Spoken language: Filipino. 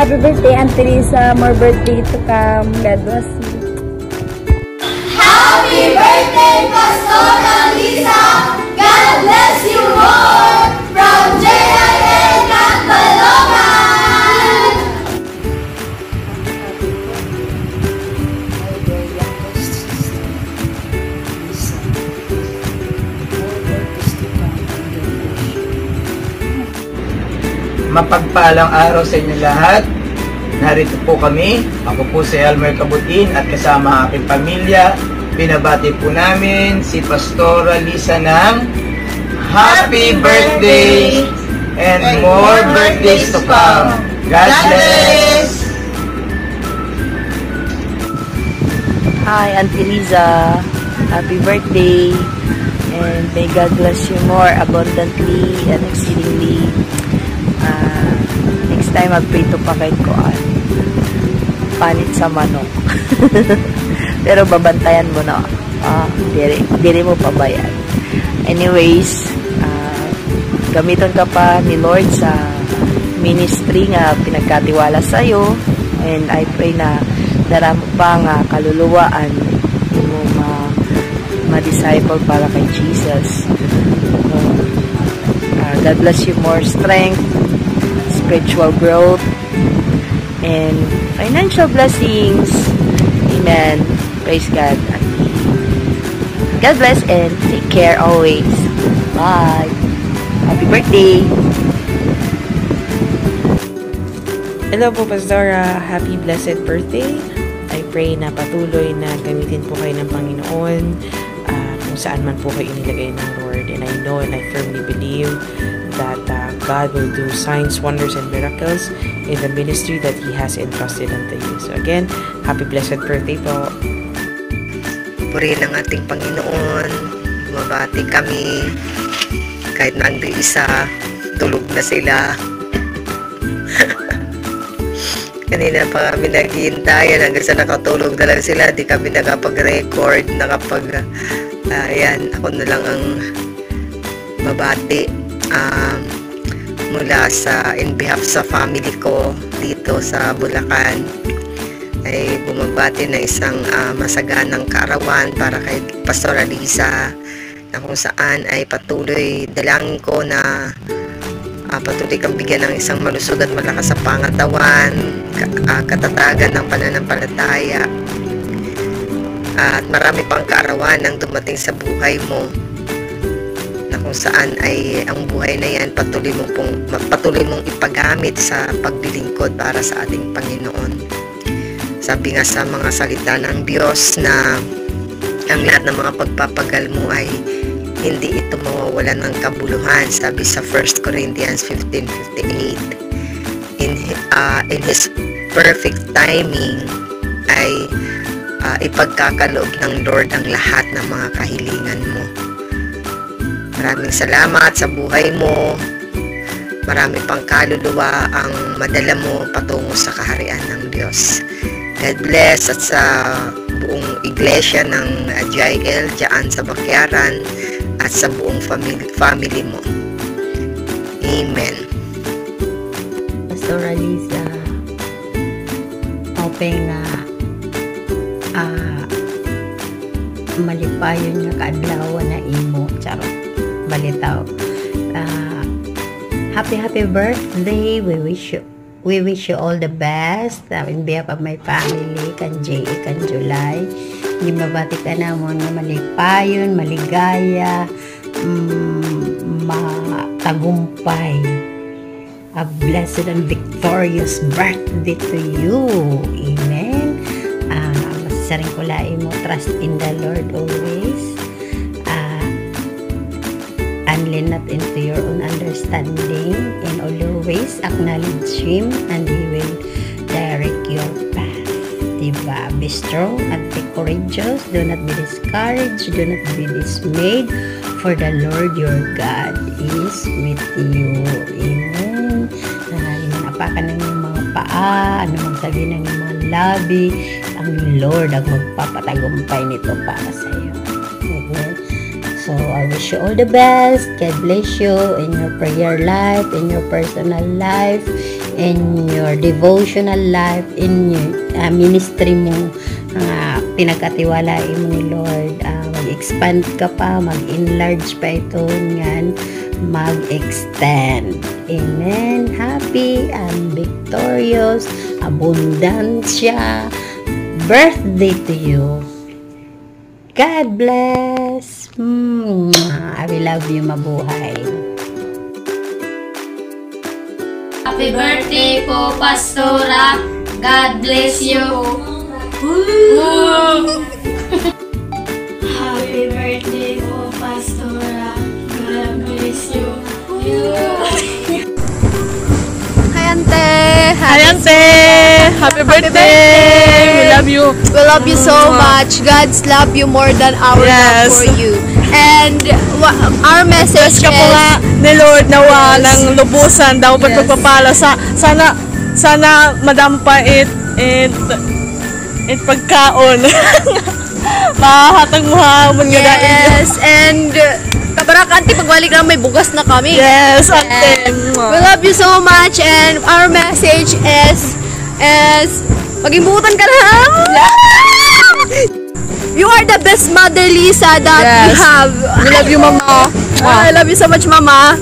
happy birthday, Aunt Teresa. More birthday to come. God bless you. Happy birthday, Pastor Lisa. God bless you more. From JIN Caloocan. Mapagpalang araw sa inyo lahat. Narito po kami. Ako po si Elmer Cabutin at kasama ang aking pamilya. Binabati po namin si Pastora Lisa ng Happy Birthday and more birthdays to come. God bless! Hi, Auntie Liza. Happy birthday. And may God bless you more abundantly and exceedingly. Next time, magprito pa kay Kuan. Panit sa manok. Pero babantayan mo na. Diri mo pa ba yan? Anyways, gamiton ka pa ni Lord sa ministry nga pinagkatiwala sa'yo. And I pray na daramo pa nga kaluluwaan mo ma-disciple para kay Jesus. God bless you more strength, spiritual growth, and financial blessings. Amen. Praise God. God bless and take care always. Bye. Happy birthday. Hello po, Pastora. Happy blessed birthday. I pray na patuloy na gamitin po kayo ng Panginoon kung saan man po kayo inilagay ng Lord. And I know and I firmly believe that God will do signs, wonders, and miracles in the ministry that He has entrusted unto you. So again, happy blessed birthday po. Purihin ang ating Panginoon. Mabati kami. Kahit na ang isa, tulog na sila. Kanina pa kami naghihintayan hanggang sa nakatulog na lang sila. Di kami nakapag-record, ayan, ako na lang ang mabati mula in behalf sa family ko dito sa Bulacan. Ay bumabati na isang masaganang kaarawan para kay Pastor Lisa, na kung saan ay patuloy dalangin ko na patuloy kang bigyan ng isang malusog at malakas sa pangatawan, katatagan ng pananampalataya, at marami pang kaarawan ang dumating sa buhay mo, na kung saan ay ang buhay na yan patuloy mong ipagamit sa paglilingkod para sa ating Panginoon. Sabi nga sa mga salita ng Diyos na ang lahat ng mga pagpapagal mo ay hindi ito mawawalan ng kabuluhan. Sabi sa 1 Corinthians 15:58, in His perfect timing ay ipagkakaloob ng Lord ang lahat ng mga kahilingan mo. Maraming salamat sa buhay mo. Marami pang kaluluwa ang madala mo patungo sa kaharian ng Diyos. God bless, at sa buong iglesia ng JIL dyan sa Bacyaran at sa buong family mo. Amen. Pastor Lisa, hoping malipayon nga kaadlaw na imo, charot, balitaw. Happy birthday. We wish you all the best. In behalf of my family, kan J.E. kan July. Gimabati ka na mo na malipayon, maligaya, matagumpay. A blessed and victorious birthday to you. Amen. Masasaring ko lain mo, trust in the Lord always. Lean not into your own understanding. In all your ways, acknowledge Him and He will direct your path. Diba? Be strong and be courageous. Do not be discouraged. Do not be dismayed. For the Lord your God is with you. Amen. Inapakan ng iyong mga paa, ano mang sabihin ng iyong mga labi, ang Lord ang magpapatagumpay nito para sa iyo. Amen. So, I wish you all the best. God bless you in your prayer life, in your personal life, in your devotional life, in your ministry mo, pinagkatiwalain mo ni Lord. Mag-expand ka pa, mag-enlarge pa ito, yan, mag-extend. Amen. Happy and victorious, abundancia birthday to you. God bless. I will love you, mabuhay. Happy birthday po, Pastora. God bless you. Happy birthday po, Pastora. God bless you. Hi, Ante. Hi, Ante. Happy birthday. We love you. We love you so much. God's love you more than our love for you. And our message Bless ka po nga ni Lord nawa ng lubusan daw pagpapala sana madam pa it pagkaon. Mahatag mo ha mo nga dai. Yes, and kabarak Ante, pagbalik na may bugas na kami. Yes, Ante. We love you so much, and our message is magimutan ka na. You are the best mother, Lisa, that we have. We love you, Mama. I love you so much, Mama.